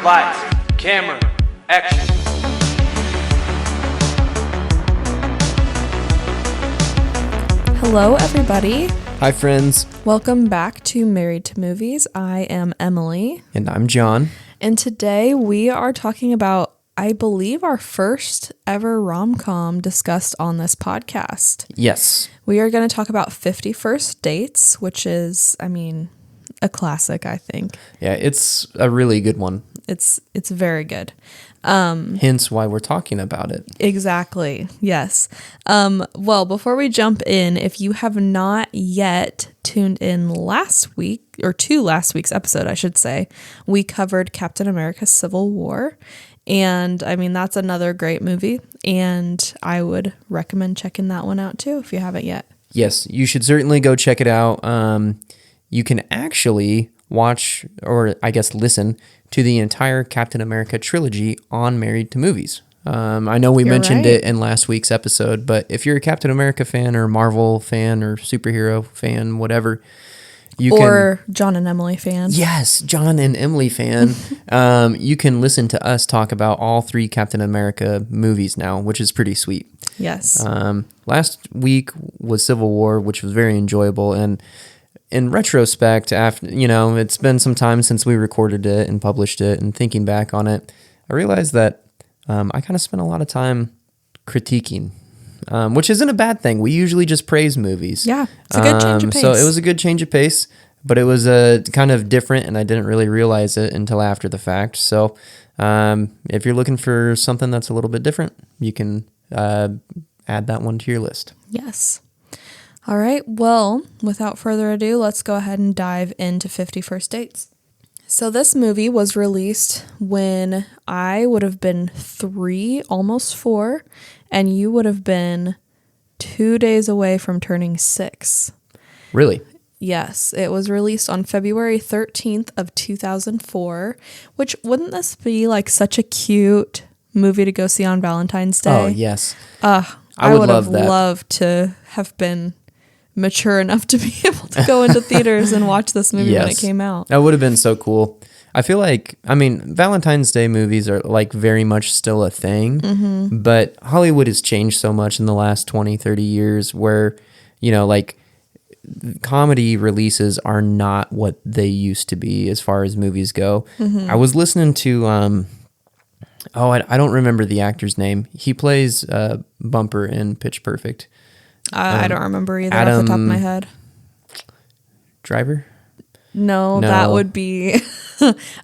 Lights, camera, action. Hello, everybody. Hi, friends. Welcome back to Married to Movies. I am Emily. And I'm Jon. And today we are talking about, I believe, our first ever rom-com discussed on this podcast. Yes. We are going to talk about 50 First Dates, which is, a classic, I think. Yeah, it's a really good one. It's very good. Hence why we're talking about it. Exactly. Yes. Well, before we jump in, if you have not yet tuned in last week, or to last week's episode, I should say, we covered Captain America Civil War. And that's another great movie. And I would recommend checking that one out too, if you haven't yet. Yes, you should certainly go check it out. You can actually watch, or I guess listen, to the entire Captain America trilogy on Married to Movies. I know we mentioned it in last week's episode, but if you're a Captain America fan or Marvel fan or superhero fan, whatever, or Jon and Emily fan. Yes, Jon and Emily fan. You can listen to us talk about all three Captain America movies now, which is pretty sweet. Yes. Last week was Civil War, which was very enjoyable, and in retrospect, after it's been some time since we recorded it and published it, and thinking back on it, I realized that I kind of spent a lot of time critiquing, which isn't a bad thing. We usually just praise movies. Yeah, it's a good change of pace. So it was a good change of pace, but it was kind of different, and I didn't really realize it until after the fact. So if you're looking for something that's a little bit different, you can add that one to your list. Yes. All right, well, without further ado, let's go ahead and dive into 50 First Dates. So this movie was released when I would have been 3, almost 4, and you would have been 2 days away from turning 6. Really? Yes, it was released on February 13th of 2004, which wouldn't this be like such a cute movie to go see on Valentine's Day? Oh, yes. I would have that. loved to have been mature enough to be able to go into theaters and watch this movie when it came out. That would have been so cool. I feel like, Valentine's Day movies are like very much still a thing, but Hollywood has changed so much in the last 20, 30 years where, comedy releases are not what they used to be as far as movies go. I was listening to, I don't remember the actor's name. He plays Bumper in Pitch Perfect. I don't remember either off the top of my head. Driver? No, that would be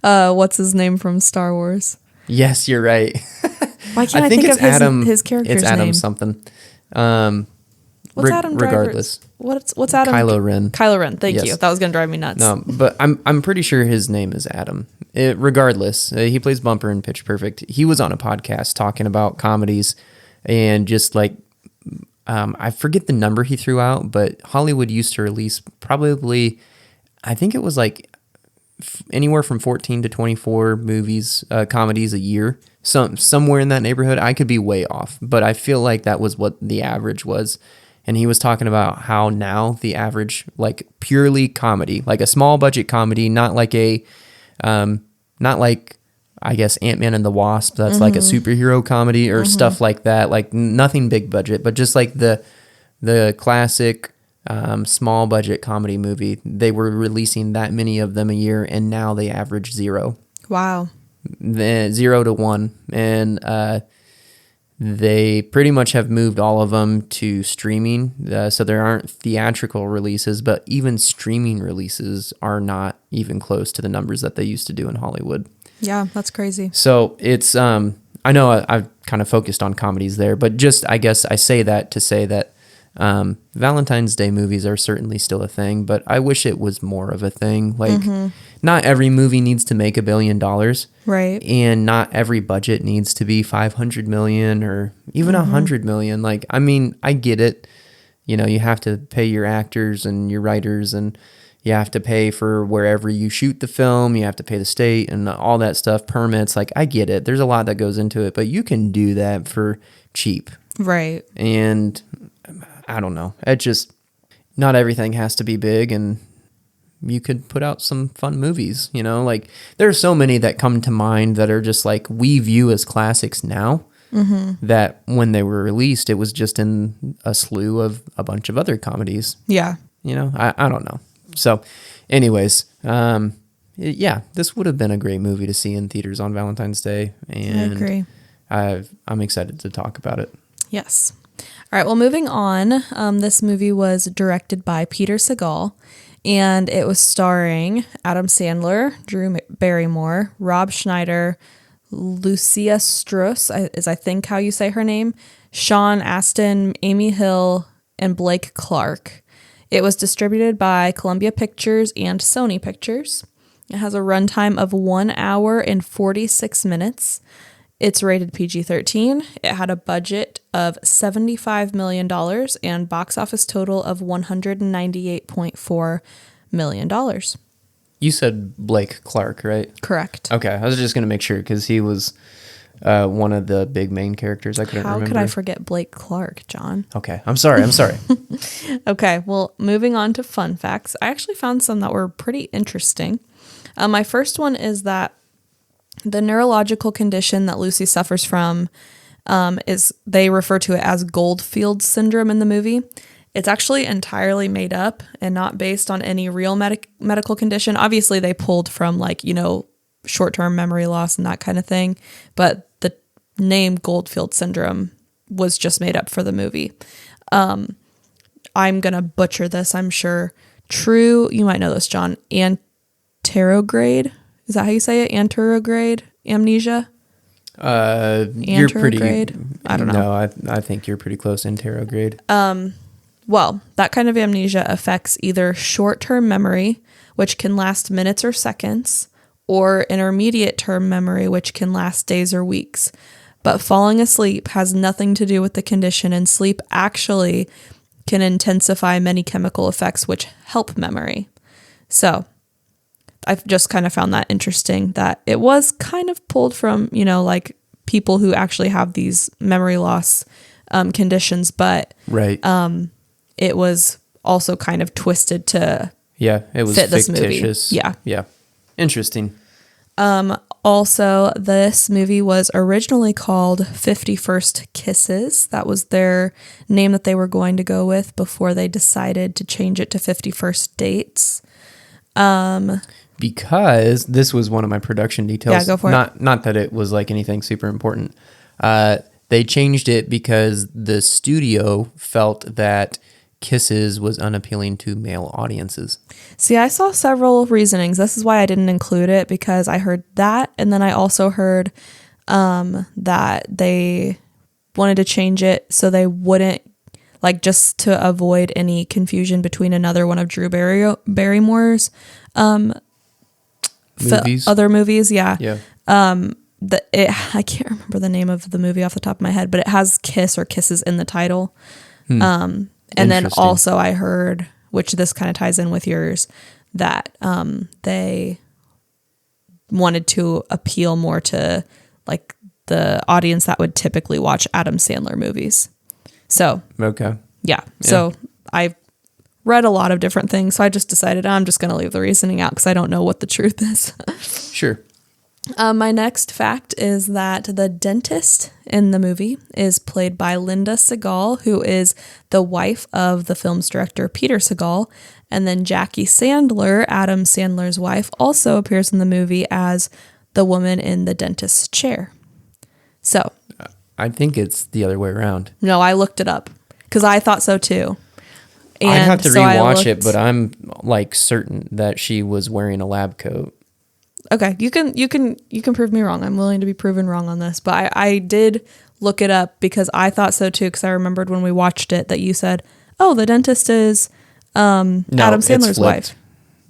what's his name from Star Wars? Yes, you're right. Why can't I think of his character's name? It's Adam something. What's Adam regardless. What's Adam? Kylo Ren. Kylo Ren. Thank you. That was gonna drive me nuts. No, but I'm pretty sure his name is Adam. Regardless, he plays Bumper in Pitch Perfect. He was on a podcast talking about comedies and just like. I forget the number he threw out, but Hollywood used to release probably, I think it was like anywhere from 14 to 24 movies, comedies a year, somewhere in that neighborhood. I could be way off, but I feel like that was what the average was. And he was talking about how now the average, like purely comedy, like a small budget comedy, not like I guess Ant-Man and the Wasp, that's like a superhero comedy or stuff like that, like nothing big budget, but just like the classic small budget comedy movie. They were releasing that many of them a year, and now they average 0. Wow. 0 to 1. And they pretty much have moved all of them to streaming, so there aren't theatrical releases, but even streaming releases are not even close to the numbers that they used to do in Hollywood. Yeah, that's crazy. So it's, I know I've kind of focused on comedies there, but just, I guess I say that to say that Valentine's Day movies are certainly still a thing, but I wish it was more of a thing. Like, not every movie needs to make $1 billion. Right. And not every budget needs to be 500 million or even 100 million. Like, I get it. You have to pay your actors and your writers, and you have to pay for wherever you shoot the film. You have to pay the state and all that stuff, permits. Like, I get it. There's a lot that goes into it, but you can do that for cheap. Right. And I don't know. It just, not everything has to be big. And you could put out some fun movies, you know? Like, there are so many that come to mind that are just like we view as classics now, that when they were released, it was just in a slew of a bunch of other comedies. Yeah. You know, I don't know. So anyways, yeah, this would have been a great movie to see in theaters on Valentine's Day. And I agree. I'm excited to talk about it. Yes. All right. Well, moving on. This movie was directed by Peter Segal, and it was starring Adam Sandler, Drew Barrymore, Rob Schneider, Lucia Strauss, is I think how you say her name, Sean Astin, Amy Hill, and Blake Clark. It was distributed by Columbia Pictures and Sony Pictures. It has a runtime of 1 hour and 46 minutes. It's rated PG-13. It had a budget of $75 million and box office total of $198.4 million. You said Blake Clark, right? Correct. Okay, I was just going to make sure because he was one of the big main characters. I couldn't remember. How could I forget Blake Clark, John? Okay, I'm sorry. Okay, well, moving on to fun facts. I actually found some that were pretty interesting. My first one is that the neurological condition that Lucy suffers from is, they refer to it as Goldfield syndrome in the movie. It's actually entirely made up and not based on any real medical condition. Obviously, they pulled from short-term memory loss and that kind of thing, but the name Goldfield syndrome was just made up for the movie. I'm going to butcher this, I'm sure. True, you might know this, John. Anterograde? Is that how you say it? Anterograde amnesia? You're pretty... I don't know. No, I think you're pretty close. Anterograde. Well, that kind of amnesia affects either short-term memory, which can last minutes or seconds, or intermediate-term memory, which can last days or weeks. But falling asleep has nothing to do with the condition, and sleep actually can intensify many chemical effects which help memory. So I've just kind of found that interesting that it was kind of pulled from, people who actually have these memory loss conditions, but right. It was also kind of twisted to it was fit this fictitious. movie. Yeah. Interesting. Also, this movie was originally called 51st Kisses. That was their name that they were going to go with before they decided to change it to 51st Dates. Because this was one of my production details. Yeah, go for it. Not that it was like anything super important. They changed it because the studio felt that Kisses was unappealing to male audiences. See, I saw several reasonings. This is why I didn't include it, because I heard that, and then I also heard that they wanted to change it so they wouldn't, just to avoid any confusion between another one of Drew Barrymore's movies. Other movies, yeah. Yeah. I can't remember the name of the movie off the top of my head, but it has Kiss or Kisses in the title. And then also I heard, which this kind of ties in with yours, that they wanted to appeal more to the audience that would typically watch Adam Sandler movies. So okay, yeah. So I read a lot of different things, so I just decided I'm just going to leave the reasoning out because I don't know what the truth is. Sure. My next fact is that the dentist in the movie is played by Linda Segal, who is the wife of the film's director, Peter Segal. And then Jackie Sandler, Adam Sandler's wife, also appears in the movie as the woman in the dentist's chair. So I think it's the other way around. No, I looked it up because I thought so too. And I have to rewatch it, but I'm certain that she was wearing a lab coat. Okay, you can prove me wrong. I'm willing to be proven wrong on this, but I did look it up because I thought so too. Because I remembered when we watched it that you said, "Oh, the dentist is Adam Sandler's wife."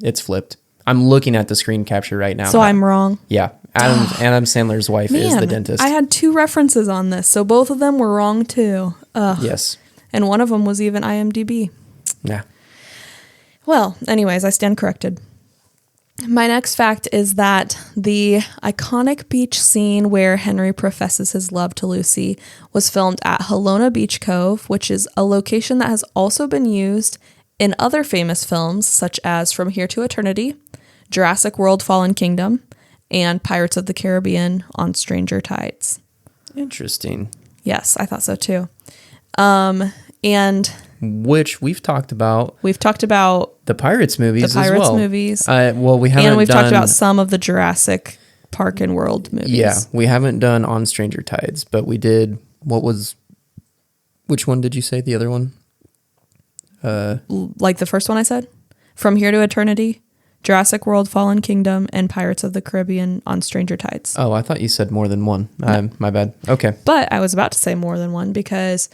It's flipped. I'm looking at the screen capture right now. So I'm wrong. Yeah, Adam Sandler's wife is the dentist. I had 2 references on this, so both of them were wrong too. Ugh. Yes, and one of them was even IMDb. Yeah. Well, anyways, I stand corrected. My next fact is that the iconic beach scene where Henry professes his love to Lucy was filmed at Halona Beach Cove, which is a location that has also been used in other famous films, such as From Here to Eternity, Jurassic World Fallen Kingdom, and Pirates of the Caribbean on Stranger Tides. Interesting. Yes, I thought so too. And which we've talked about. We've talked about the Pirates movies the Pirates as well. movies. Well, we haven't and we've talked about some of the Jurassic Park and World movies. Yeah, we haven't done On Stranger Tides, but we did. Which one did you say? The other one? Like the first one I said? From Here to Eternity, Jurassic World Fallen Kingdom, and Pirates of the Caribbean on Stranger Tides. Oh, I thought you said more than one. No. My bad. Okay. But I was about to say more than one because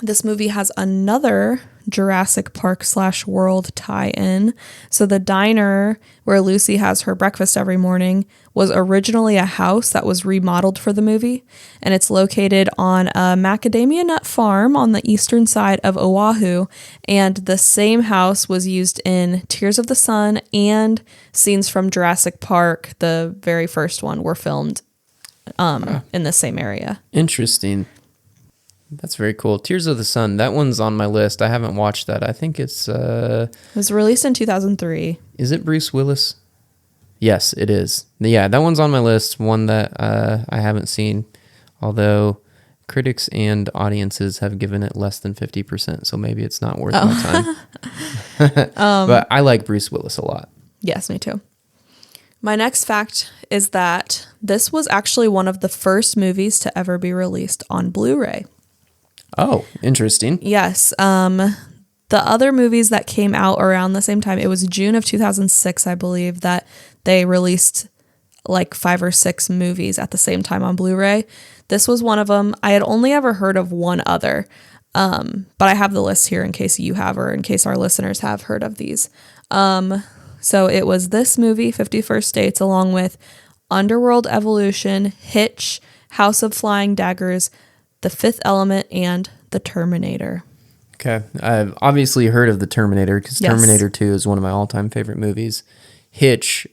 this movie has another Jurassic Park / World tie-in. So the diner where Lucy has her breakfast every morning was originally a house that was remodeled for the movie, and it's located on a macadamia nut farm on the eastern side of Oahu, and the same house was used in Tears of the Sun, and scenes from Jurassic Park, the very first one, were filmed in the same area. Interesting. That's very cool. Tears of the Sun. That one's on my list. I haven't watched that. I think it's... It was released in 2003. Is it Bruce Willis? Yes, it is. Yeah, that one's on my list. One that I haven't seen. Although critics and audiences have given it less than 50%. So maybe it's not worth my time. But I like Bruce Willis a lot. Yes, me too. My next fact is that this was actually one of the first movies to ever be released on Blu-ray. Oh, interesting. Yes. The other movies that came out around the same time, it was June of 2006, I believe, that they released like 5 or 6 movies at the same time on Blu-ray. This was one of them. I had only ever heard of one other, but I have the list here in case you have, or in case our listeners have heard of these. So it was this movie, 51st Dates, along with Underworld Evolution, Hitch, House of Flying Daggers, The Fifth Element, and The Terminator. Okay. I've obviously heard of The Terminator because Terminator 2 is one of my all-time favorite movies. Hitch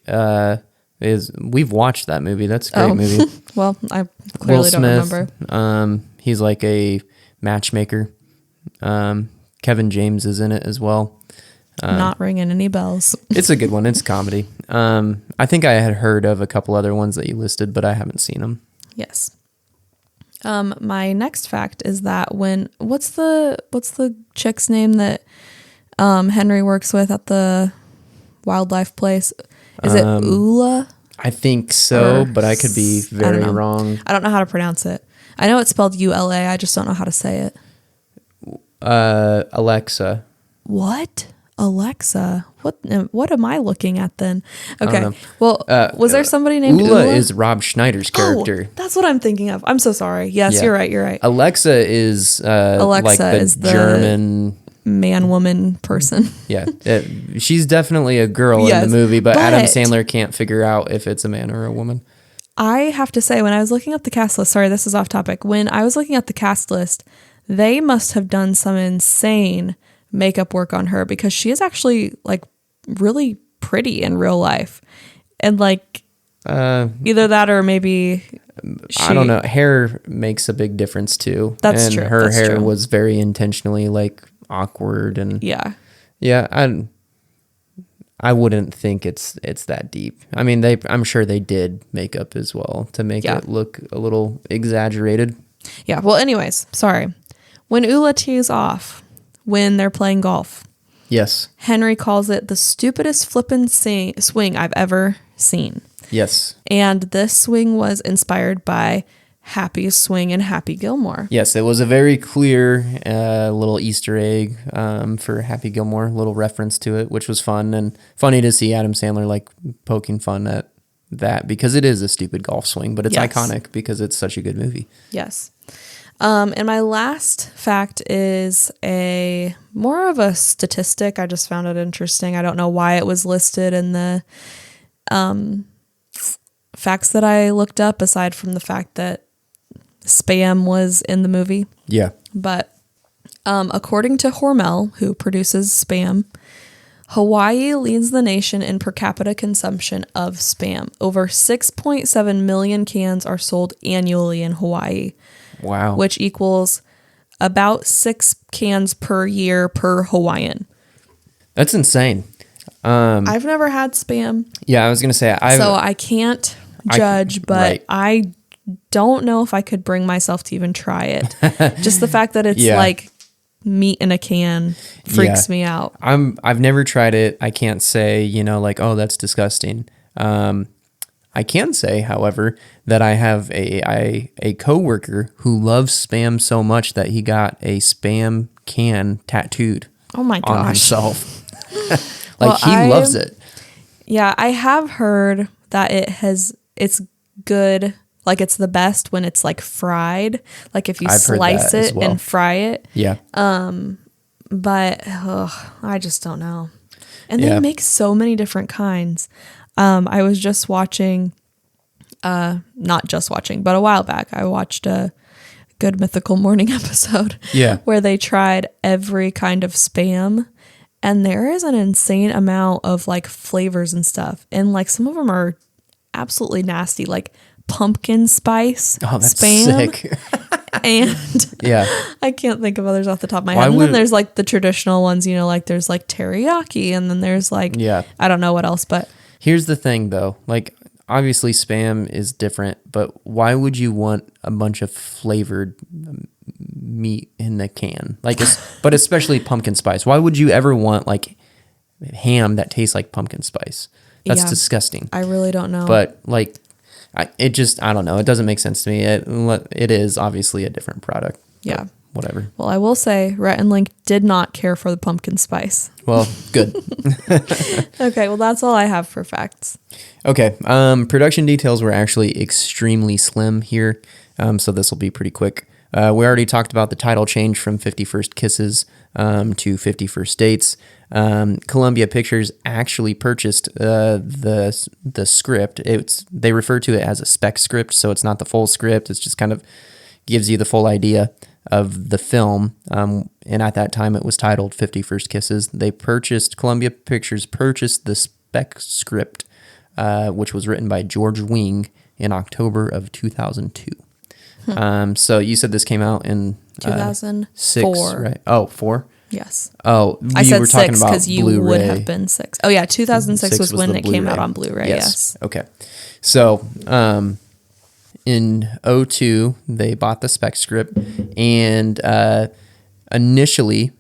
we've watched that movie. That's a great movie. Well, I clearly don't remember. He's like a matchmaker. Kevin James is in it as well. Not ringing any bells. It's a good one. It's comedy. I think I had heard of a couple other ones that you listed, but I haven't seen them. Yes. My next fact is that what's the chick's name that Henry works with at the wildlife place? Is it Ula? I think so, but I could be very wrong. I don't know how to pronounce it. I know it's spelled ULA. I just don't know how to say it. Alexa. What? Alexa? What am I looking at then? Okay. Well, was there somebody named Ula? Ula is Rob Schneider's character. Oh, that's what I'm thinking of. I'm so sorry. Yes, yeah. You're right. Alexa is like the German man-woman person. Yeah. She's definitely a girl in the movie, but Adam Sandler can't figure out if it's a man or a woman. I have to say, when I was looking up the cast list, sorry, this is off topic. When I was looking at the cast list, they must have done some insane makeup work on her because she is actually like really pretty in real life. And like either that or maybe I don't know. Hair makes a big difference too. That's true. Her hair was very intentionally like awkward and yeah. I wouldn't think it's that deep. I mean, I'm sure they did makeup as well to make it look a little exaggerated. Yeah. Well, anyways, sorry. When Ula tees off, when they're playing golf, yes, Henry calls it the stupidest flippin' swing I've ever seen. Yes. And this swing was inspired by Happy's swing in Happy Gilmore. Yes, it was a very clear little Easter egg for Happy Gilmore, a little reference to it, which was fun and funny to see Adam Sandler like poking fun at that because it is a stupid golf swing, but it's iconic because it's such a good movie. Yes. And my last fact is more of a statistic. I just found it interesting. I don't know why it was listed in the facts that I looked up, aside from the fact that Spam was in the movie. Yeah. But according to Hormel, who produces Spam, Hawaii leads the nation in per capita consumption of Spam. Over 6.7 million cans are sold annually in Hawaii. Wow. Which equals about 6 cans per year per Hawaiian. That's insane. I've never had Spam, Yeah, I was gonna say so I can't judge, but right. I don't know if I could bring myself to even try it. Just the fact that it's Yeah. like meat in a can freaks Yeah. me out. I've never tried it. I can't say, like, oh, that's disgusting. I can say, however, that I have a coworker who loves Spam so much that he got a Spam can tattooed Oh my on gosh. himself. Well, he loves it. Yeah, I have heard that it's good. Like it's the best when it's like fried. Like if you I've heard slice that as it well. and fry it. Yeah. But I just don't know. And Yeah. they make so many different kinds. I was just watching, not just watching, but a while back, I watched a Good Mythical Morning episode. Yeah. Where they tried every kind of Spam. And there is an insane amount of like flavors and stuff. And like some of them are absolutely nasty, like pumpkin spice Oh, that's Spam. sick. And Yeah. I can't think of others off the top of my Why head. And then would- there's like the traditional ones, like there's like teriyaki, and then there's like, Yeah. I don't know what else, but Here's the thing, though. Like, obviously, Spam is different, but why would you want a bunch of flavored meat in the can? Like, but especially pumpkin spice. Why would you ever want like ham that tastes like pumpkin spice? That's Yeah. disgusting. I really don't know. But like, I don't know. It doesn't make sense to me. It is obviously a different product. but Yeah. Whatever. Well, I will say Rhett and Link did not care for the pumpkin spice. Well, good. Okay, well, that's all I have for facts. Okay. Production details were actually extremely slim here, so this will be pretty quick. We already talked about the title change from 50 First Kisses to 50 First Dates. Columbia Pictures actually purchased the script. They refer to it as a spec script, so it's not the full script. It's just kind of gives you the full idea of the film. And at that time, it was titled 50 First Kisses. Columbia Pictures purchased the spec script, which was written by George Wing in October of 2002. So you said this came out in 2004. 6, right? Oh, 4? Yes. Oh, I said were talking 6 about because you Blu-ray. would have been 6. Oh, yeah. 2006 was when the it came out Blu-ray. on Blu-ray. Yes. Okay. So, in 2002, they bought the spec script, and initially,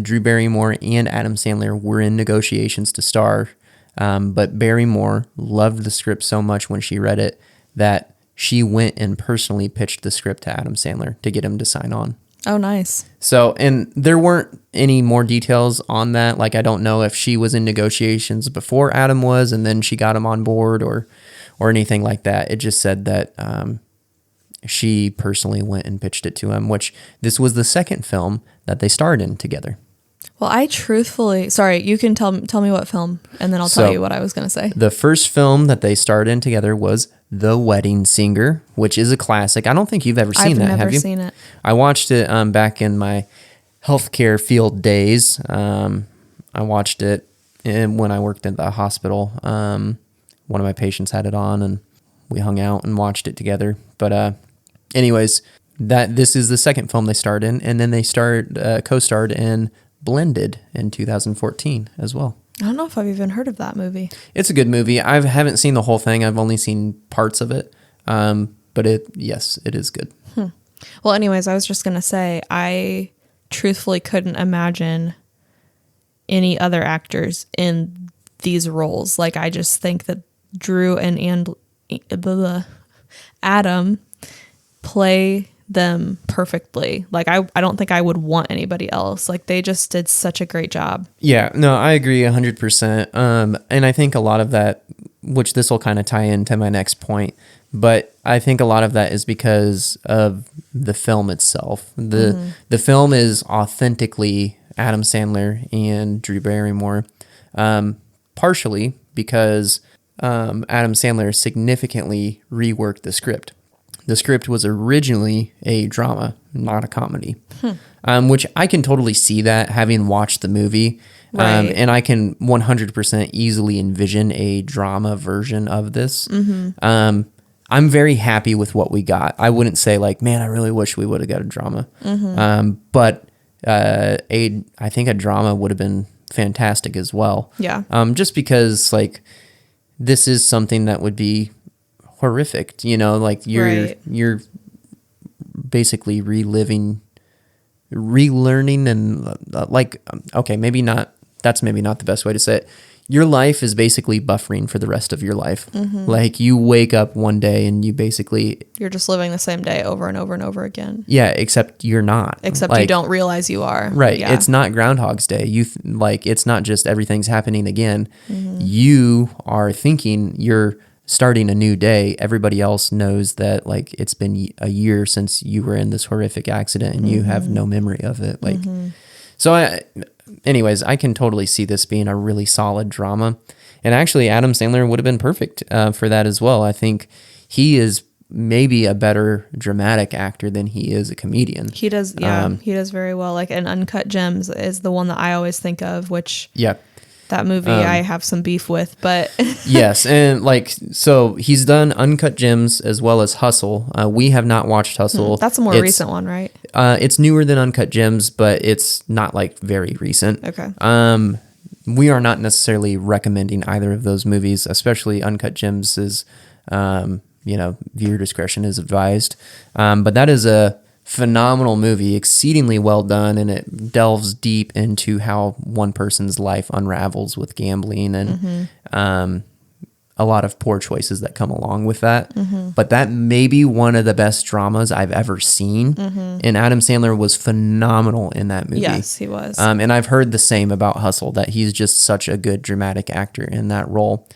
Drew Barrymore and Adam Sandler were in negotiations to star, but Barrymore loved the script so much when she read it that she went and personally pitched the script to Adam Sandler to get him to sign on. Oh, nice. So, and there weren't any more details on that. Like, I don't know if she was in negotiations before Adam was, and then she got him on board or anything like that. It just said that she personally went and pitched it to him, which this was the second film that they starred in together. Well, I truthfully, sorry, you can tell me what film, and then I'll tell you what I was going to say. The first film that they starred in together was The Wedding Singer, which is a classic. I don't think you've ever seen that, have you? I've never seen it. I watched it back in my healthcare field days. I watched it when I worked at the hospital. One of my patients had it on, and we hung out and watched it together. But anyways, this is the second film they starred in, and then they co-starred in Blended in 2014 as well. I don't know if I've even heard of that movie. It's a good movie. I haven't seen the whole thing. I've only seen parts of it. But it is good. Well, anyways, I was just going to say, I truthfully couldn't imagine any other actors in these roles. Like, I just think that Drew and Adam play them perfectly. Like, I don't think I would want anybody else. Like, they just did such a great job. Yeah, no, I agree 100%. And I think a lot of that, which this will kind of tie into my next point, but I think a lot of that is because of the film itself. The film is authentically Adam Sandler and Drew Barrymore, partially because Adam Sandler significantly reworked the script. The script was originally a drama, not a comedy, which I can totally see that having watched the movie. Right. And I can 100% easily envision a drama version of this. I'm very happy with what we got. I wouldn't say like, man, I really wish we would have got a drama. But I think a drama would have been fantastic as well. Yeah. Just because like this is something that would be horrific, like you're basically relearning and okay, maybe not. That's maybe not the best way to say it. Your life is basically buffering for the rest of your life. Like you wake up one day and you're just living the same day over and over and over again. Yeah, except you're not. Except you don't realize you are. Right. Yeah. It's not Groundhog's Day. It's not just everything's happening again. You are thinking you're starting a new day. Everybody else knows that like it's been a year since you were in this horrific accident and you have no memory of it. Like, anyways, I can totally see this being a really solid drama. And actually, Adam Sandler would have been perfect for that as well. I think he is maybe a better dramatic actor than he is a comedian. He does, he does very well. Like, and Uncut Gems is the one that I always think of, which that movie I have some beef with, but yes, and so he's done Uncut Gems as well as Hustle. We have not watched Hustle. That's a more recent one, right? It's newer than Uncut Gems, but it's not like very recent. Okay. We are not necessarily recommending either of those movies, especially Uncut Gems is, viewer discretion is advised. But that is a phenomenal movie, exceedingly well done, and it delves deep into how one person's life unravels with gambling and a lot of poor choices that come along with that. But that may be one of the best dramas I've ever seen, and Adam Sandler was phenomenal in that movie. Yes, he was. And I've heard the same about Hustle, that he's just such a good dramatic actor in that role.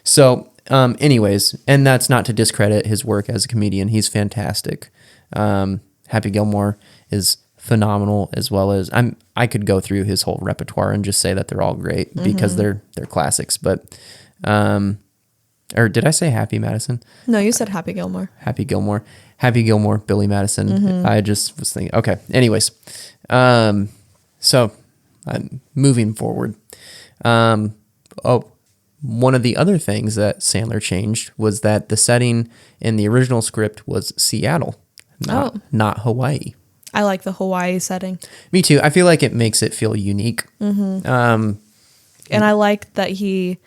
So anyways, and that's not to discredit his work as a comedian. He's fantastic. Happy Gilmore is phenomenal, as well as I could go through his whole repertoire and just say that they're all great because they're classics. But or did I say Happy Madison? No, you said Happy Gilmore. Happy Gilmore, Billy Madison. I just was thinking. Okay. Anyways, so moving forward. One of the other things that Sandler changed was that the setting in the original script was Seattle. Not Hawaii. I like the Hawaii setting. Me too. I feel like it makes it feel unique. And I like that he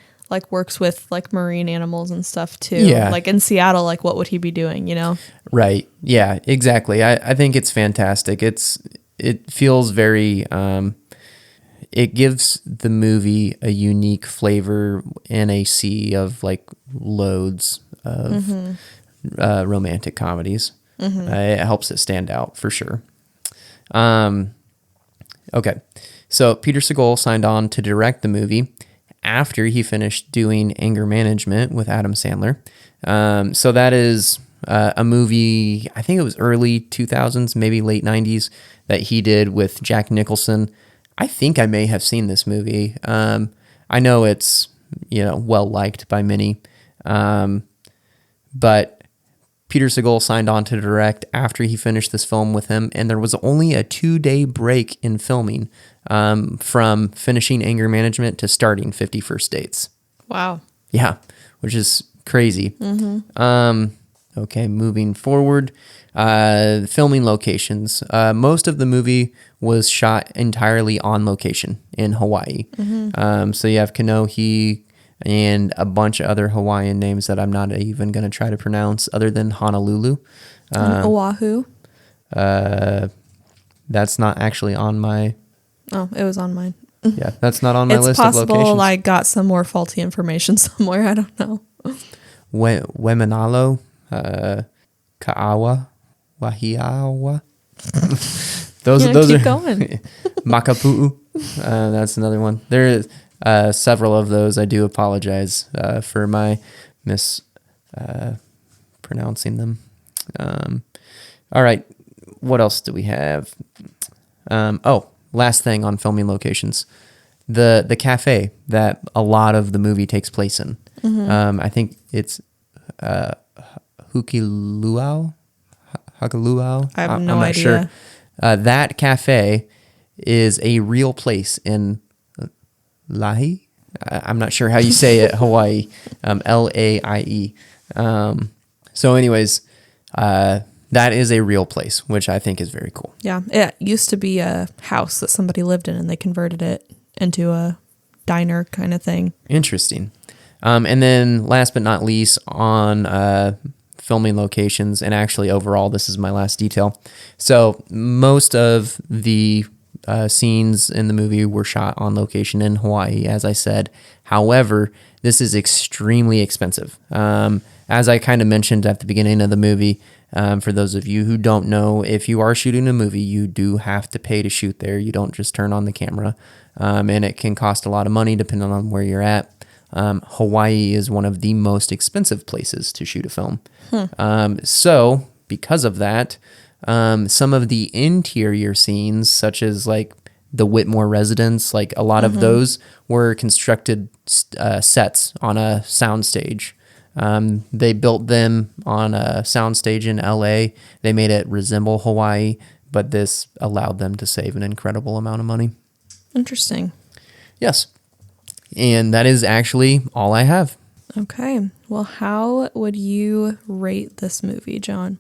works with marine animals and stuff too. Yeah. Like in Seattle, what would he be doing, Right. Yeah, exactly. I think it's fantastic. It feels very, it gives the movie a unique flavor in a sea of loads of romantic comedies. It helps it stand out for sure. Okay. So Peter Segal signed on to direct the movie after he finished doing Anger Management with Adam Sandler. So that is a movie, I think it was early 2000s, maybe late 90s, that he did with Jack Nicholson. I think I may have seen this movie. I know it's, well liked by many. But Peter Segal signed on to direct after he finished this film with him, and there was only a 2-day break in filming from finishing Anger Management to starting 50 First Dates. Wow. Yeah, which is crazy. Okay, moving forward. Filming locations. Most of the movie was shot entirely on location in Hawaii. So you have Kanohi and a bunch of other Hawaiian names that I'm not even going to try to pronounce other than Honolulu. And Oahu. That's not actually on my... Oh, it was on mine. Yeah, that's not on my list of locations. It's possible I got some more faulty information somewhere. I don't know. Wemanalo, Ka'awa, Wahiawa. Those keep are going. Makapu'u. That's another one. There is several of those. I do apologize for my pronouncing them. All right. What else do we have? Last thing on filming locations. The cafe that a lot of the movie takes place in. I think it's Hukiluau. Hakaluau. I have I'm no not idea. sure. That cafe is a real place in Laie. I'm not sure how you say it. Hawaii. Laie. So anyways, that is a real place, which I think is very cool. Yeah. It used to be a house that somebody lived in, and they converted it into a diner kind of thing. Interesting. And then last but not least, on filming locations, and actually overall, this is my last detail. So most of the scenes in the movie were shot on location in Hawaii, as I said. However, this is extremely expensive. As I kind of mentioned at the beginning of the movie, for those of you who don't know, if you are shooting a movie, you do have to pay to shoot there. You don't just turn on the camera, and it can cost a lot of money depending on where you're at. Hawaii is one of the most expensive places to shoot a film. So because of that, some of the interior scenes, such as like the Whitmore residence, like a lot of those were constructed sets on a soundstage. They built them on a soundstage in LA. They made it resemble Hawaii, but this allowed them to save an incredible amount of money. Interesting. Yes. And that is actually all I have. Okay. Well, how would you rate this movie, John?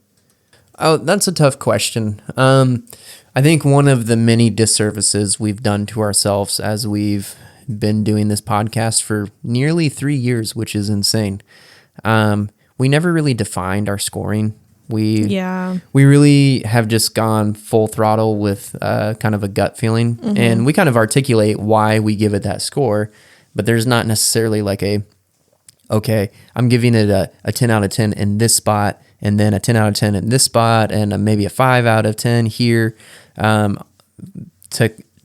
Oh, that's a tough question. I think one of the many disservices we've done to ourselves as we've been doing this podcast for nearly 3 years, which is insane. We never really defined our scoring. We really have just gone full throttle with kind of a gut feeling, and we kind of articulate why we give it that score, but there's not necessarily like okay, I'm giving it a 10 out of 10 in this spot, and then a 10 out of 10 in this spot, and maybe a 5 out of 10 here, to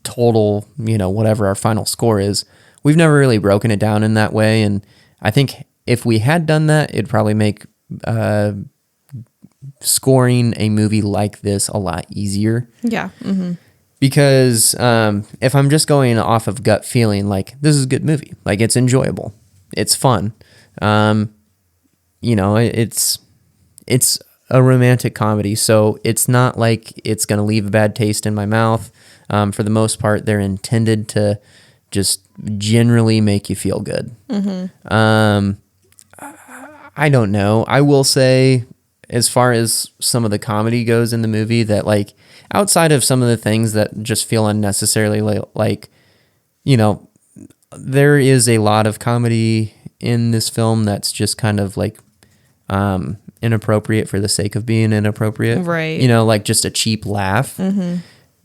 total, whatever our final score is. We've never really broken it down in that way, and I think if we had done that, it'd probably make scoring a movie like this a lot easier. Yeah. Mm-hmm. Because if I'm just going off of gut feeling, like, this is a good movie, like, it's enjoyable, it's fun, it's a romantic comedy, so it's not like it's going to leave a bad taste in my mouth. For the most part, they're intended to just generally make you feel good. I don't know. I will say, as far as some of the comedy goes in the movie, that like outside of some of the things that just feel unnecessarily like, there is a lot of comedy in this film that's just kind of like inappropriate for the sake of being inappropriate. Right. Like just a cheap laugh.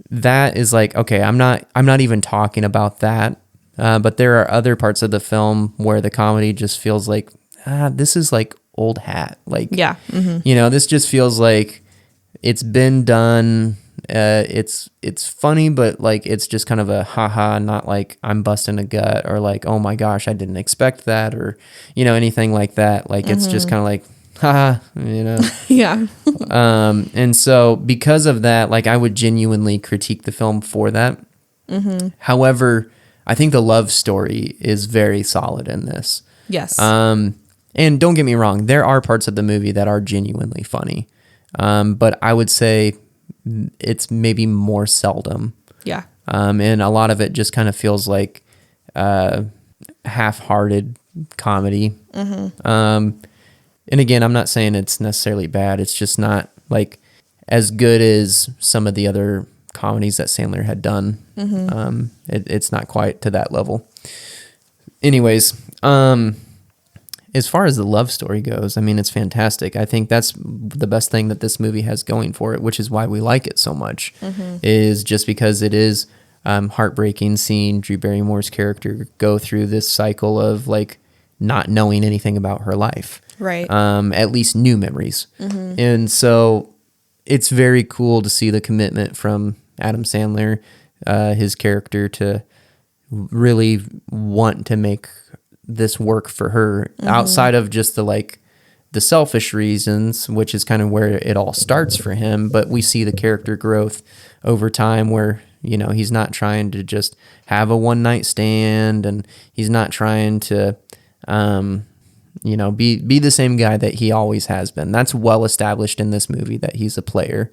That is like, okay, I'm not even talking about that. But there are other parts of the film where the comedy just feels like, this is like old hat. Like, yeah. This just feels like it's been done. It's funny, but like, it's just kind of a haha, not like I'm busting a gut or like, oh my gosh, I didn't expect that, or, anything like that. Like, it's just kind of like, haha, Yeah. And so because of that, like, I would genuinely critique the film for that. However, I think the love story is very solid in this. Yes. And don't get me wrong, there are parts of the movie that are genuinely funny. But I would say it's maybe more seldom. Yeah. And a lot of it just kind of feels like half-hearted comedy. And again, I'm not saying it's necessarily bad. It's just not like as good as some of the other comedies that Sandler had done. It's not quite to that level. Anyways, as far as the love story goes, I mean, it's fantastic. I think that's the best thing that this movie has going for it, which is why we like it so much, is just because it is heartbreaking seeing Drew Barrymore's character go through this cycle of like not knowing anything about her life. Right. At least new memories. And so it's very cool to see the commitment from Adam Sandler, his character, to really want to make this work for her outside of just the selfish reasons, which is kind of where it all starts for him. But we see the character growth over time where, he's not trying to just have a one night stand, and he's not trying to, be the same guy that he always has been. That's well established in this movie, that he's a player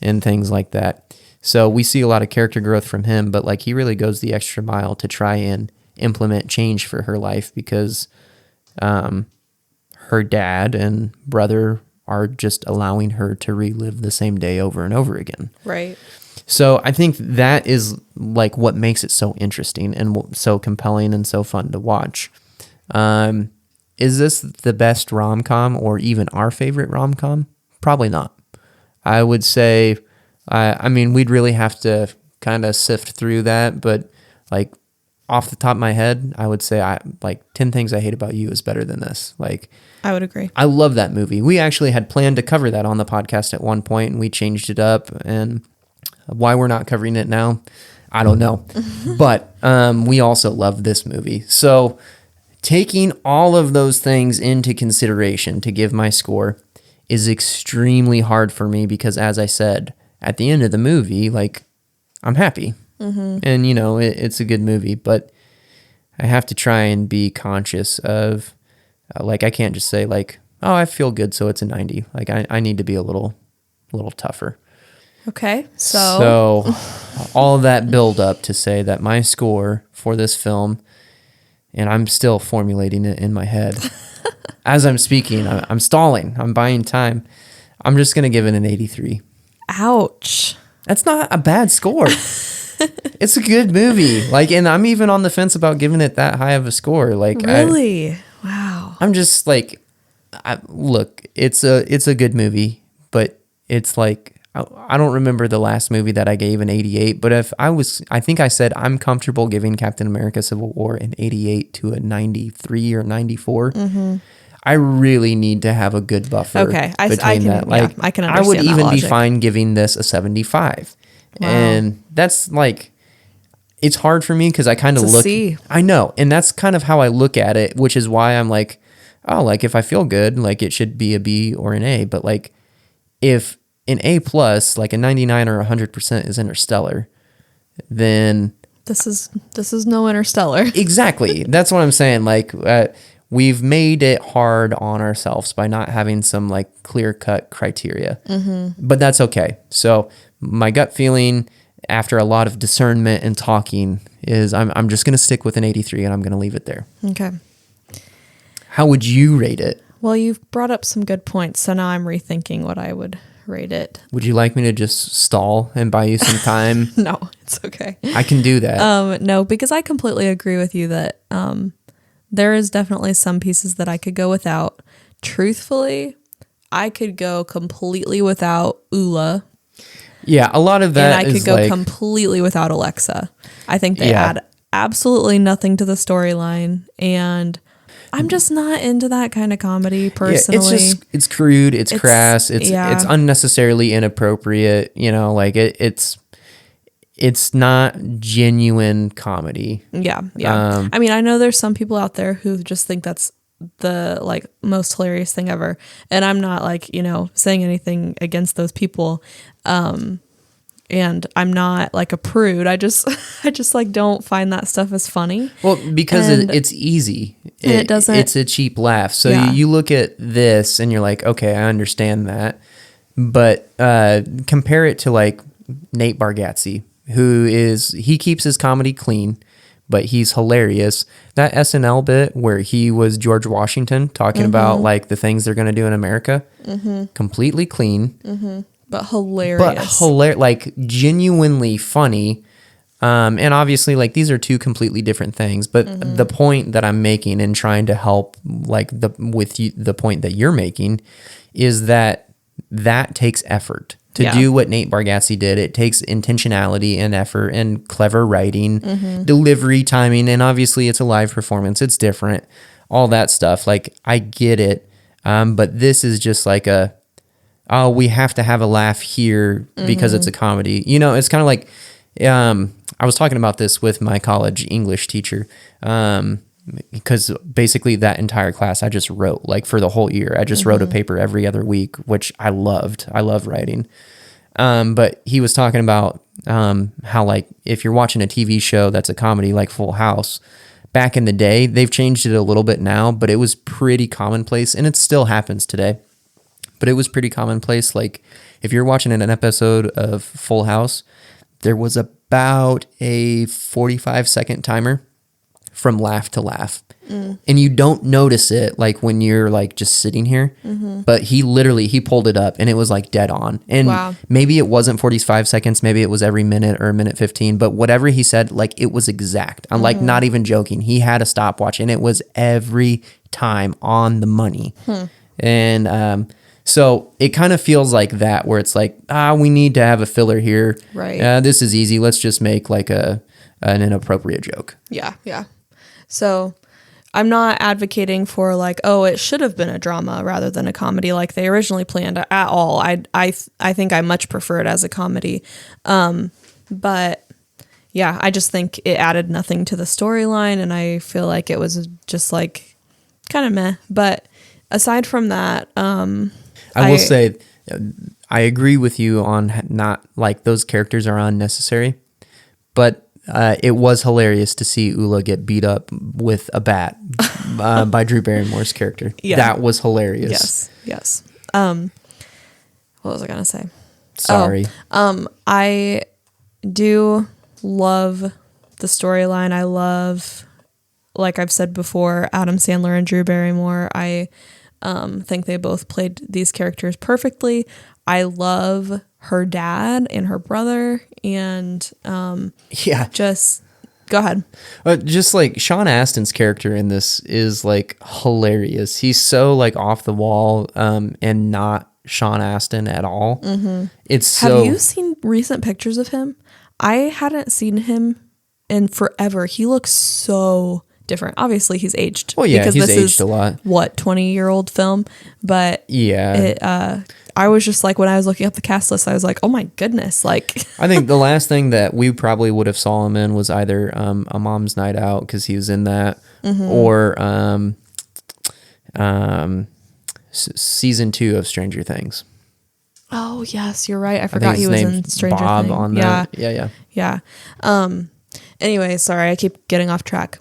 and things like that. So we see a lot of character growth from him, but like he really goes the extra mile to try and implement change for her life, because her dad and brother are just allowing her to relive the same day over and over again. Right. So I think that is like what makes it so interesting and so compelling and so fun to watch. Is this the best rom-com or even our favorite rom-com? Probably not. I would say, I mean, we'd really have to kind of sift through that, but like off the top of my head, I would say 10 Things I Hate About You is better than this. Like, I would agree. I love that movie. We actually had planned to cover that on the podcast at one point, and we changed it up. And why we're not covering it now, I don't know. But we also love this movie. So taking all of those things into consideration to give my score is extremely hard for me because, as I said, at the end of the movie, like, I'm happy. And, you know, it's a good movie, but I have to try and be conscious of, like, I can't just say, like, oh, I feel good, so it's a 90. Like, I need to be a little tougher. Okay, So all of that build up to say that my score for this film, and I'm still formulating it in my head. As I'm speaking, I'm stalling. I'm buying time. I'm just going to give it an 83. Ouch. That's not a bad score. It's a good movie. Like, and I'm even on the fence about giving it that high of a score. Like, Really? Wow. I'm just like, look, it's a good movie, but it's like, I don't remember the last movie that I gave an 88, but I think I said I'm comfortable giving Captain America Civil War an 88 to a 93 or 94. I really need to have a good buffer. Okay, I can, that. Like, I can I understand would that even be logic. fine giving this a 75. Wow. And that's like, it's hard for me because I kind of It's a look. C. I know. And that's kind of how I look at it, which is why I'm like, oh, like if I feel good, like it should be a B or an A. But like if an A plus, like a 99 or 100% is Interstellar, then This is no Interstellar. exactly. That's what I'm saying. Like, we've made it hard on ourselves by not having some like clear cut criteria, but that's okay. So my gut feeling after a lot of discernment and talking is I'm just going to stick with an 83 and I'm going to leave it there. Okay. How would you rate it? Well, you've brought up some good points, so now I'm rethinking what I would rate it. Would you like me to just stall and buy you some time? No, it's okay. I can do that. No, because I completely agree with you that there is definitely some pieces that I could go without. Truthfully, I could go completely without Ula, Yeah, a lot of that and I is could go like, completely without Alexa. I think they Yeah. add absolutely nothing to the storyline, and I'm just not into that kind of comedy personally. it's just, it's crude, it's crass, it's unnecessarily inappropriate, you know, like it's not genuine comedy. Yeah. I mean, I know there's some people out there who just think that's the like most hilarious thing ever, and I'm not like, you know, saying anything against those people. And I'm not like a prude. I just like don't find that stuff as funny. Well, because And- it's easy. and it doesn't- It's a cheap laugh. So Yeah. you look at this and you're like, okay, I understand that. But compare it to like Nate Bargatze, he keeps his comedy clean, but he's hilarious. That SNL bit where he was George Washington talking about like the things they're going to do in America, completely clean. But hilarious. Like genuinely funny. And obviously like these are two completely different things, but the point that I'm making and trying to help like the point that you're making is that takes effort to do what Nate Bargatze did. It takes intentionality and effort and clever writing, delivery, timing, and obviously it's a live performance. It's different, all that stuff. Like I get it. But this is just like we have to have a laugh here because it's a comedy. You know, it's kind of like, I was talking about this with my college English teacher, because basically that entire class I just wrote like for the whole year. I just wrote a paper every other week, which I loved. I love writing. But he was talking about how like if you're watching a TV show that's a comedy like Full House, back in the day, they've changed it a little bit now, but it was pretty commonplace, and it still happens today. But it was pretty commonplace. Like if you're watching an episode of Full House, there was about a 45-second timer from laugh to laugh. and you don't notice it like when you're like just sitting here. But he pulled it up and it was like dead on. And Wow. maybe it wasn't 45 seconds, maybe it was every minute or a minute 15, but whatever he said, like it was exact. I'm like not even joking. He had a stopwatch and it was every time on the money. And so it kind of feels like that, where it's like, we need to have a filler here. Right. This is easy. Let's just make like an inappropriate joke. Yeah. Yeah. So I'm not advocating for like, oh, it should have been a drama rather than a comedy like they originally planned at all. I think I much prefer it as a comedy. But yeah, I just think it added nothing to the storyline, and I feel like it was just like kind of meh. But aside from that, I will say I agree with you on not like those characters are unnecessary, but it was hilarious to see Ula get beat up with a bat by Drew Barrymore's character. Yeah. That was hilarious. Yes. What was I gonna say? Sorry. I do love the storyline. I love, like I've said before, Adam Sandler and Drew Barrymore. I think they both played these characters perfectly. I love her dad and her brother, and Yeah. just go ahead. Just like Sean Astin's character in this is like hilarious. He's so like off the wall and not Sean Astin at all. It's so. Have you seen recent pictures of him? I hadn't seen him in forever. He looks so different. Obviously, he's aged. Well, yeah, because he's this aged is, a lot. What, 20-year-old film? But Yeah. I was just like, when I was looking up the cast list, I was like, oh my goodness, like. I think the last thing that we probably would have saw him in was either A Mom's Night Out, because he was in that, or season 2 of Stranger Things. Oh yes, you're right. I I forgot think he his was in name's Stranger Bob Things. on Yeah, that. Yeah. Anyway, sorry, I keep getting off track.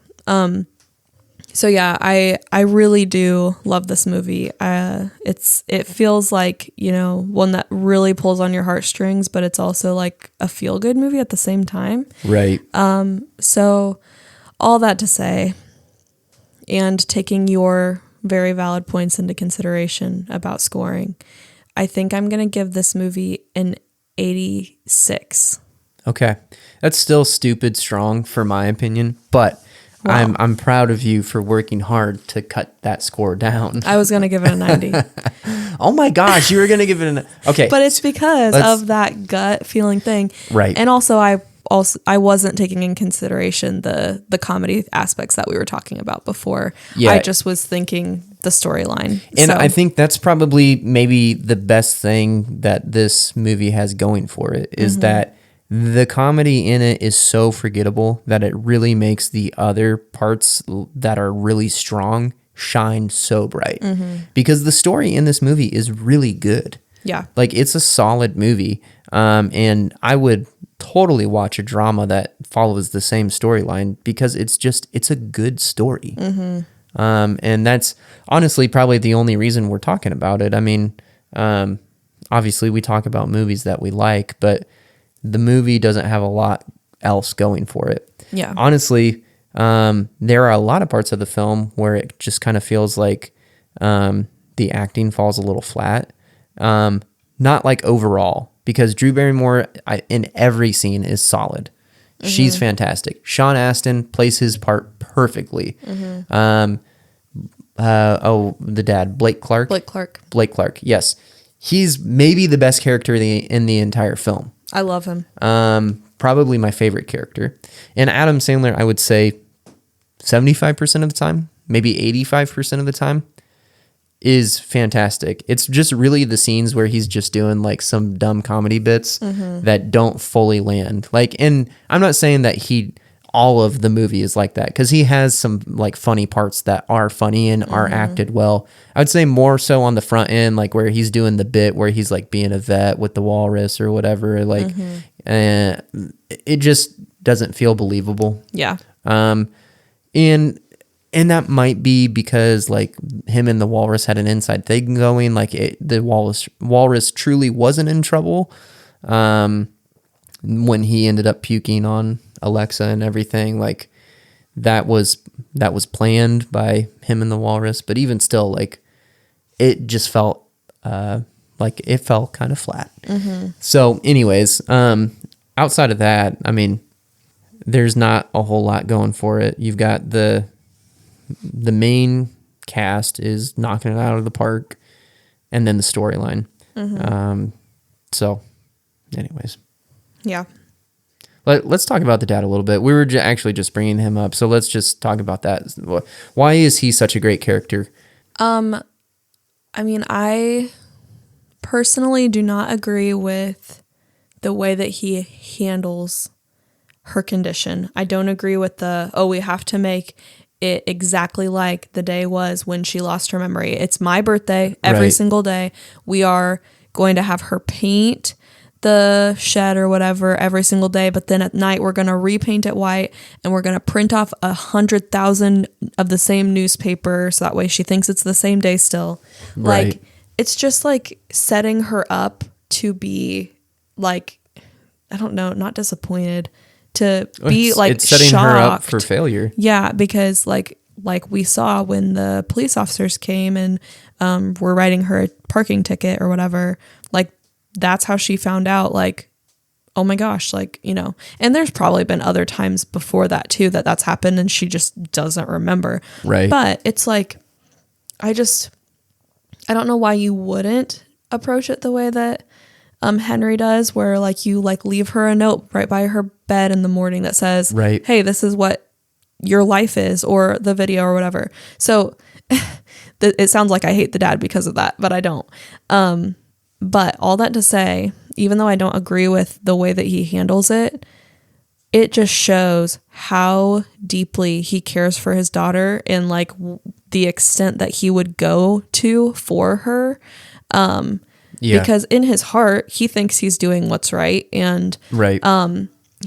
So yeah, I really do love this movie. It feels like, one that really pulls on your heartstrings, but it's also like a feel good movie at the same time. Right. So all that to say, and taking your very valid points into consideration about scoring, I think I'm going to give this movie an 86. Okay. That's still stupid strong for my opinion, but Wow. I'm proud of you for working hard to cut that score down. I was going to give it a 90. Oh my gosh, you were going to give it an okay. But it's because of that gut feeling thing. Right. And also I wasn't taking in consideration the comedy aspects that we were talking about before. Yeah. I just was thinking the storyline. And So, I think that's probably maybe the best thing that this movie has going for it is that the comedy in it is so forgettable that it really makes the other parts that are really strong shine so bright. Because the story in this movie is really good. yeah. Like, it's a solid movie. And I would totally watch a drama that follows the same storyline because it's a good story. And that's honestly probably the only reason we're talking about it. I mean, obviously we talk about movies that we like, but the movie doesn't have a lot else going for it. Yeah. Honestly, there are a lot of parts of the film where it just kind of feels like the acting falls a little flat. Not like overall, because Drew Barrymore in every scene is solid. She's fantastic. Sean Astin plays his part perfectly. The dad, Blake Clark. Blake Clark, yes. He's maybe the best character in the entire film. I love him. Probably my favorite character. And Adam Sandler, I would say 75% of the time, maybe 85% of the time, is fantastic. It's just really the scenes where he's just doing like some dumb comedy bits that don't fully land. Like, and I'm not saying that all of the movie is like that, because he has some like funny parts that are funny and are acted well. I would say more so on the front end, like where he's doing the bit where he's like being a vet with the walrus or whatever. Like, it just doesn't feel believable. Yeah. And that might be because like him and the walrus had an inside thing going. Like the walrus truly wasn't in trouble when he ended up puking on Alexa and everything. Like that was that was planned by him and the walrus, but even still, like, it just felt like it fell kind of flat. So anyways, outside of that, I mean, there's not a whole lot going for it. You've got the main cast is knocking it out of the park, and then the storyline. So anyways. Yeah. Let's talk about the dad a little bit. We were actually just bringing him up, so let's just talk about that. Why is he such a great character? I mean, I personally do not agree with the way that he handles her condition. I don't agree with we have to make it exactly like the day was when she lost her memory. It's my birthday every single day. We are going to have her paint the shed or whatever every single day, but then at night we're going to repaint it white and we're going to print off 100,000 of the same newspaper so that way she thinks it's the same day still. Right. Like, it's just like setting her up to be like, I don't know, not disappointed, to be it's setting shocked. her up for failure. Yeah, because like we saw when the police officers came and were writing her a parking ticket or whatever, like that's how she found out, like, oh my gosh, like, you know, and there's probably been other times before that too that's happened and she just doesn't remember. Right. But it's like, I don't know why you wouldn't approach it the way that Henry does, where like you like leave her a note right by her bed in the morning that says, right, hey, this is what your life is, or the video or whatever. So it sounds like I hate the dad because of that, but I don't. But all that to say, even though I don't agree with the way that he handles it, it just shows how deeply he cares for his daughter and like the extent that he would go to for her. Because in his heart, he thinks he's doing what's right. And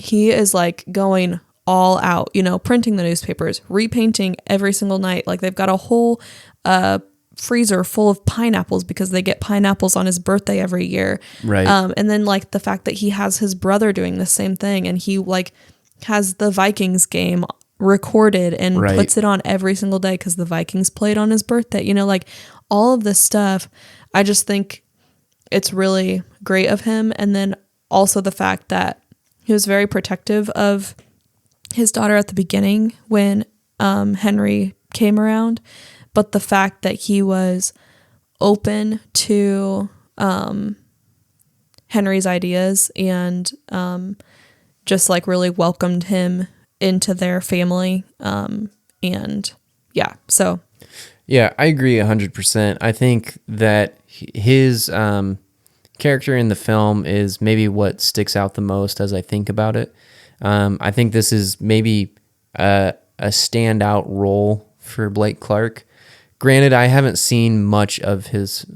he is like going all out, you know, printing the newspapers, repainting every single night. Like they've got a whole freezer full of pineapples because they get pineapples on his birthday every year. Right. And then like the fact that he has his brother doing the same thing, and he like has the Vikings game recorded and puts it on every single day because the Vikings played on his birthday, you know, like all of this stuff. I just think it's really great of him. And then also the fact that he was very protective of his daughter at the beginning when Henry came around, but the fact that he was open to Henry's ideas and just like really welcomed him into their family. And yeah, so. Yeah, I agree 100%. I think that his character in the film is maybe what sticks out the most as I think about it. I think this is maybe a standout role for Blake Clark. Granted, I haven't seen much of his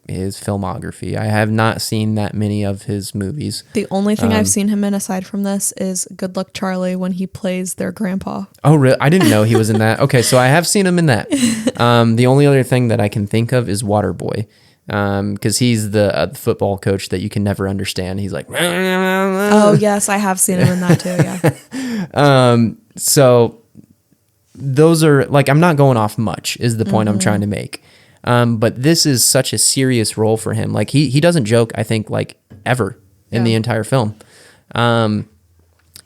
his filmography. I have not seen that many of his movies. The only thing I've seen him in aside from this is Good Luck Charlie, when he plays their grandpa. Oh, really? I didn't know he was in that. Okay, so I have seen him in that. The only other thing that I can think of is Waterboy, because he's the football coach that you can never understand. He's like, oh yes, I have seen him in that too. Yeah. So those are like, I'm not going off much is the point I'm trying to make. But this is such a serious role for him. Like he doesn't joke, I think, like ever in the entire film.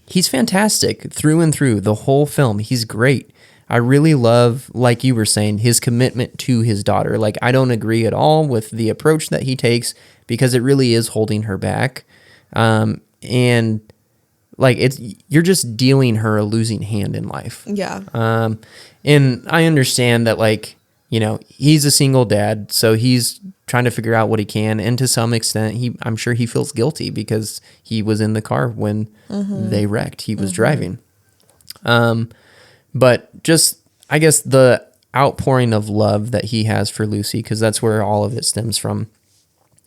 He's fantastic through and through the whole film. He's great. I really love, like you were saying, his commitment to his daughter. Like I don't agree at all with the approach that he takes because it really is holding her back. And like you're just dealing her a losing hand in life. Yeah. And I understand that, like, you know, he's a single dad, so he's trying to figure out what he can. And to some extent, I'm sure he feels guilty because he was in the car when they wrecked. He was driving. But just, I guess, the outpouring of love that he has for Lucy, because that's where all of it stems from,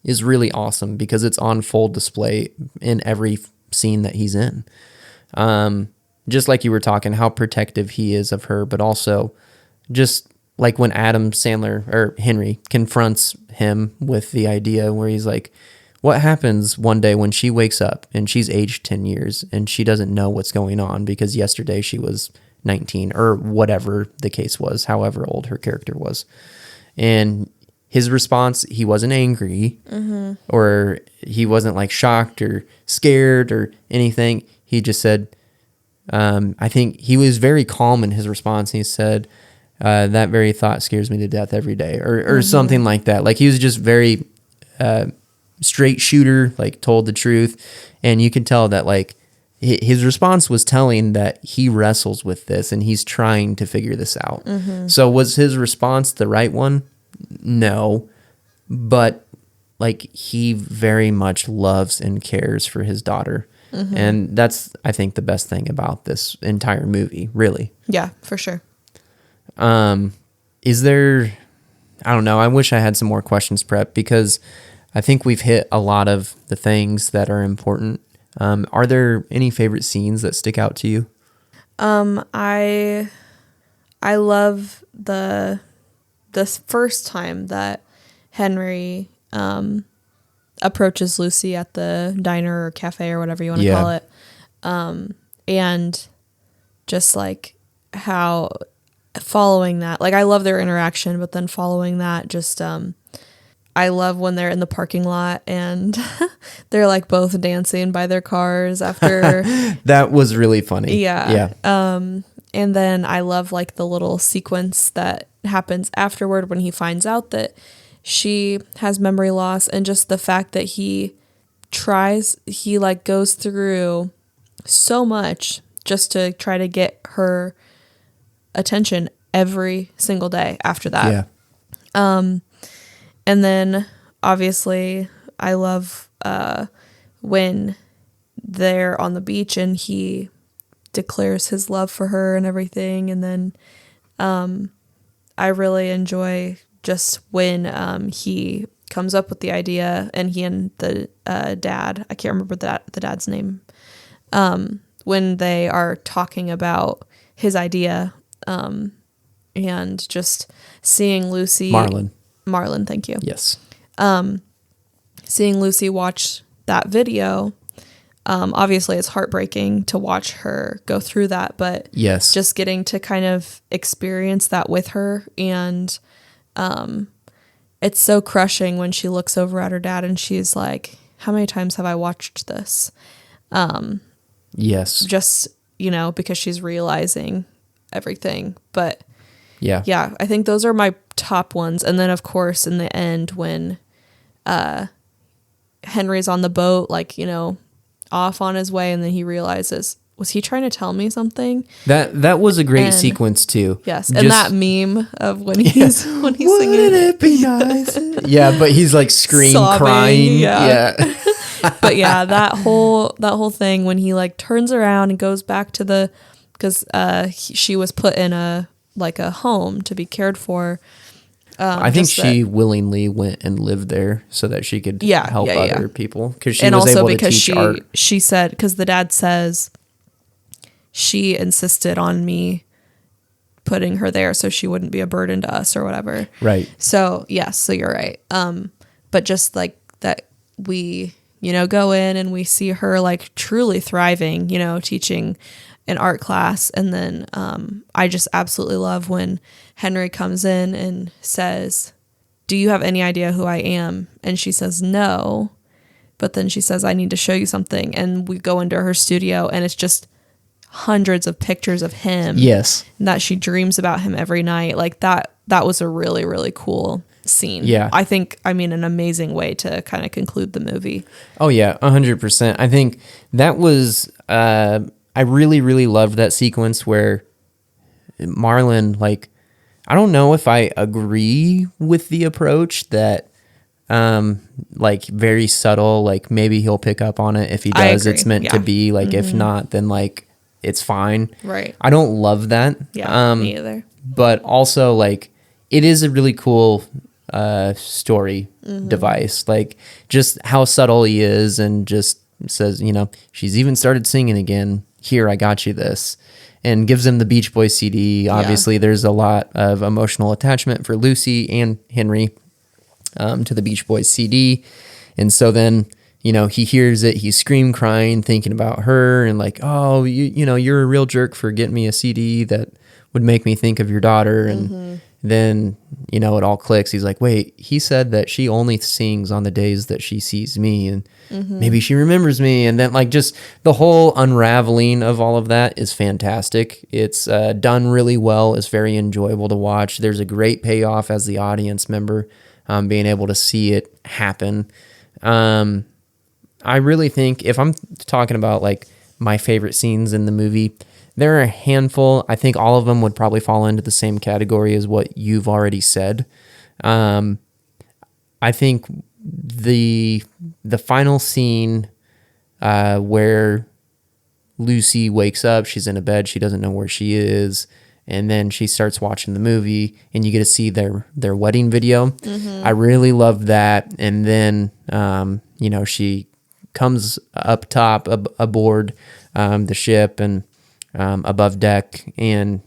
is really awesome because it's on full display in every scene that he's in. Just like you were talking, how protective he is of her, but also just like when Adam Sandler or Henry confronts him with the idea where he's like, what happens one day when she wakes up and she's aged 10 years and she doesn't know what's going on because yesterday she was 19 or whatever the case was, however old her character was. And his response, he wasn't angry or he wasn't like shocked or scared or anything. He just said, I think he was very calm in his response. He said, that very thought scares me to death every day or something like that. Like he was just very straight shooter, like told the truth. And you could tell that like his response was telling that he wrestles with this and he's trying to figure this out. So was his response the right one? No, but like he very much loves and cares for his daughter. And that's, I think, the best thing about this entire movie, really. Yeah, for sure. Is there, I don't know, I wish I had some more questions prepped because I think we've hit a lot of the things that are important. Are there any favorite scenes that stick out to you? I love this first time that Henry approaches Lucy at the diner or cafe or whatever you want to call it. And just like how following that, like I love their interaction, but then following that, just I love when they're in the parking lot and they're like both dancing by their cars after. That was really funny. Yeah. And then I love like the little sequence that happens afterward when he finds out that she has memory loss, and just the fact that he like goes through so much just to try to get her attention every single day after that. Yeah. And then obviously I love when they're on the beach and he declares his love for her and everything. And then I really enjoy just when he comes up with the idea, and he and the dad, I can't remember the dad's name, when they are talking about his idea, and just seeing Lucy... Marlon, thank you. Yes. Seeing Lucy watch that video, obviously it's heartbreaking to watch her go through that, but yes, just getting to kind of experience that with her. And it's so crushing when she looks over at her dad and she's like, how many times have I watched this? Yes. Just, because she's realizing everything. But yeah, I think those are my top ones. And then of course in the end when Henry's on the boat, like, off on his way, and then he realizes, was he trying to tell me something? That was a great sequence too. Yes. And that meme of when he's singing. Wouldn't it be nice? Yeah, but he's like crying. Yeah. But yeah, that whole thing when he like turns around and goes back to because she was put in a home to be cared for. I think she willingly went and lived there so that she could help other people, because she was able to teach art. She said, because the dad says she insisted on me putting her there so she wouldn't be a burden to us or whatever. Right. So yes, so you're right. But just like that, we go in and we see her like truly thriving, teaching an art class. And then I just absolutely love when Henry comes in and says, do you have any idea who I am? And she says, no. But then she says, I need to show you something. And we go into her studio and it's just hundreds of pictures of him. Yes. And that she dreams about him every night. Like that was a really, really cool scene. Yeah. An amazing way to kind of conclude the movie. Oh yeah, 100%. I think that was, I really, really loved that sequence where Marlon, like, I don't know if I agree with the approach that, like, very subtle, like, maybe he'll pick up on it. If he does, it's meant to be. Like, if not, then, like, it's fine. Right. I don't love that. Yeah, me either. But also, like, it is a really cool story device. Like, just how subtle he is, and just says, she's even started singing again. Here, I got you this. And gives him the Beach Boys CD. Obviously, there's a lot of emotional attachment for Lucy and Henry to the Beach Boys CD. And so then he hears it, he's scream crying, thinking about her, and like, oh, you're a real jerk for getting me a CD that would make me think of your daughter. And then, it all clicks. He's like, wait, he said that she only sings on the days that she sees me, and maybe she remembers me. And then like just the whole unraveling of all of that is fantastic. It's done really well. It's very enjoyable to watch. There's a great payoff as the audience member, being able to see it happen. I really think if I'm talking about like my favorite scenes in the movie, there are a handful. I think all of them would probably fall into the same category as what you've already said. I think the final scene where Lucy wakes up, she's in a bed, she doesn't know where she is, and then she starts watching the movie, and you get to see their wedding video. I really loved that. And then she comes up top aboard the ship and above deck, and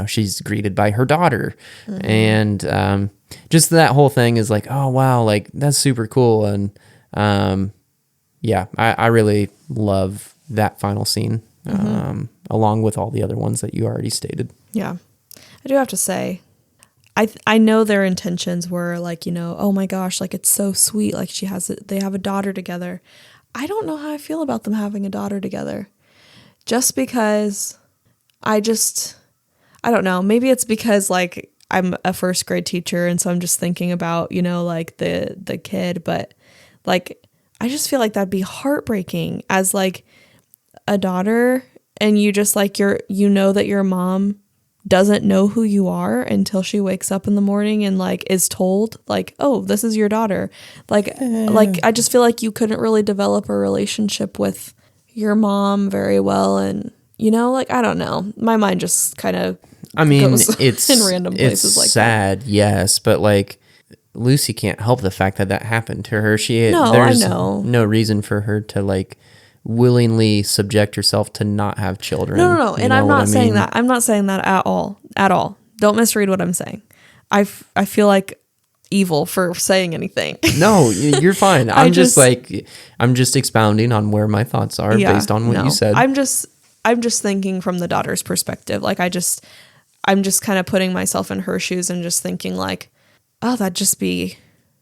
she's greeted by her daughter. And just that whole thing is like, oh wow, like that's super cool. And I really love that final scene, along with all the other ones that you already stated. Yeah, I do have to say, I know their intentions were like, oh my gosh, like it's so sweet, like they have a daughter together. I don't know how I feel about them having a daughter together, just because I don't know. Maybe it's because like I'm a first grade teacher, and so I'm just thinking about, like the kid, but like I just feel like that'd be heartbreaking as like a daughter, and you just like that your mom doesn't know who you are until she wakes up in the morning and like is told like, oh, this is your daughter. Like I just feel like you couldn't really develop a relationship with your mom very well. And, like, I don't know. My mind just kind of goes it's in random places like sad, that. Yes, but like Lucy can't help the fact that happened to her. I know. No reason for her to like willingly subject herself to not have children. No. And I'm not saying that. I'm not saying that at all. At all. Don't misread what I'm saying. I feel like evil for saying anything. No, you're fine. I'm just expounding on where my thoughts are based on what you said. I'm just thinking from the daughter's perspective. Like I'm just kind of putting myself in her shoes and just thinking like, oh, that'd just be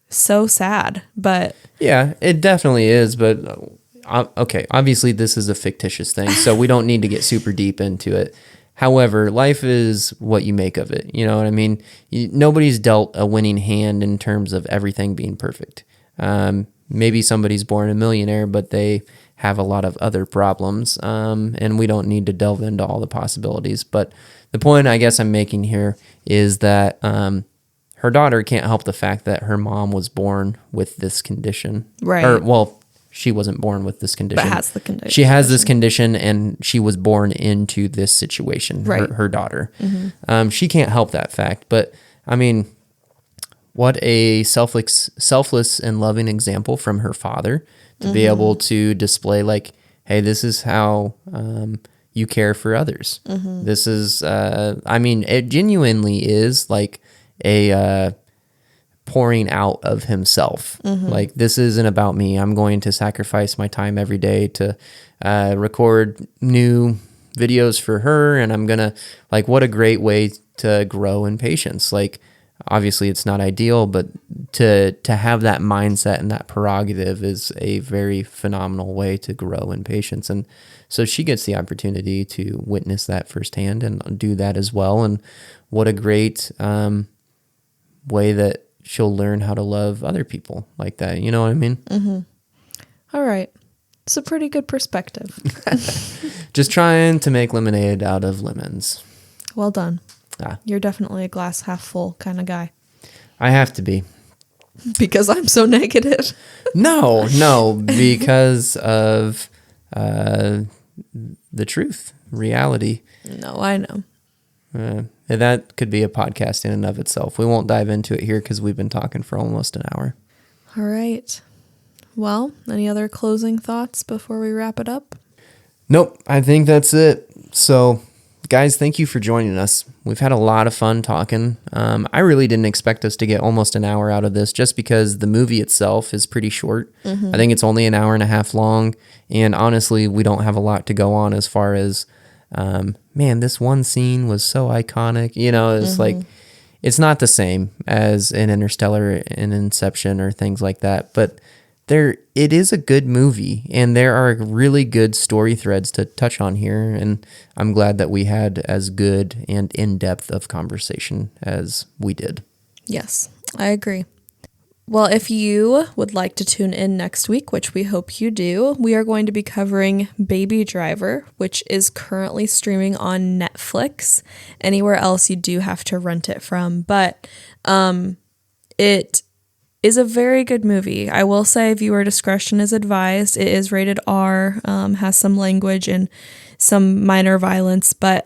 so sad. But yeah, it definitely is. But okay, obviously this is a fictitious thing, so we don't need to get super deep into it. However, life is what you make of it. You know what I mean? Nobody's dealt a winning hand in terms of everything being perfect. Maybe somebody's born a millionaire, but they have a lot of other problems, and we don't need to delve into all the possibilities. But the point I guess I'm making here is that her daughter can't help the fact that her mom was born with this condition. Right. Or, well, she wasn't born with this condition. But has the condition. She has this condition, and she was born into this situation, right. her daughter. Mm-hmm. She can't help that fact. But, I mean, what a selfless and loving example from her father to be able to display, like, hey, this is how you care for others. This is, it genuinely is like a pouring out of himself. Like, this isn't about me. I'm going to sacrifice my time every day to record new videos for her, and I'm gonna, like, what a great way to grow in patience. Like, obviously it's not ideal, but to have that mindset and that prerogative is a very phenomenal way to grow in patience. And so she gets the opportunity to witness that firsthand and do that as well. And what a great way that she'll learn how to love other people like that. You know what I mean? All right. It's a pretty good perspective. Just trying to make lemonade out of lemons. Well done. You're definitely a glass half full kind of guy. I have to be. Because I'm so negative. No, because of the truth, reality. No, I know. That could be a podcast in and of itself. We won't dive into it here because we've been talking for almost an hour. All right. Well, any other closing thoughts before we wrap it up? Nope, I think that's it. So, guys, thank you for joining us. We've had a lot of fun talking. I really didn't expect us to get almost an hour out of this just because the movie itself is pretty short. I think it's only an hour and a half long. And honestly, we don't have a lot to go on as far as, man, this one scene was so iconic. It's like, it's not the same as an Interstellar and Inception or things like that. But it is a good movie, and there are really good story threads to touch on here, and I'm glad that we had as good and in-depth of conversation as we did. Yes, I agree. Well, if you would like to tune in next week, which we hope you do, we are going to be covering Baby Driver, which is currently streaming on Netflix. Anywhere else you do have to rent it from, but it is a very good movie. I will say viewer discretion is advised. It is rated R, has some language and some minor violence, but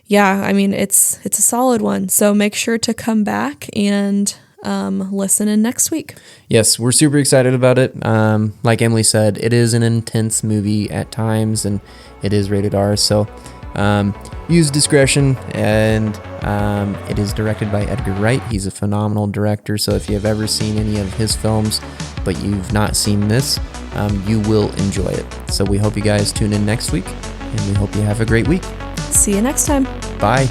yeah, I mean, it's a solid one. So make sure to come back and listen in next week. Yes, we're super excited about it. Like Emily said, it is an intense movie at times, and it is rated R, so use discretion, and it is directed by Edgar Wright. He's a phenomenal director, so if you have ever seen any of his films but you've not seen this, you will enjoy it. So we hope you guys tune in next week, and we hope you have a great week. See you next time. Bye.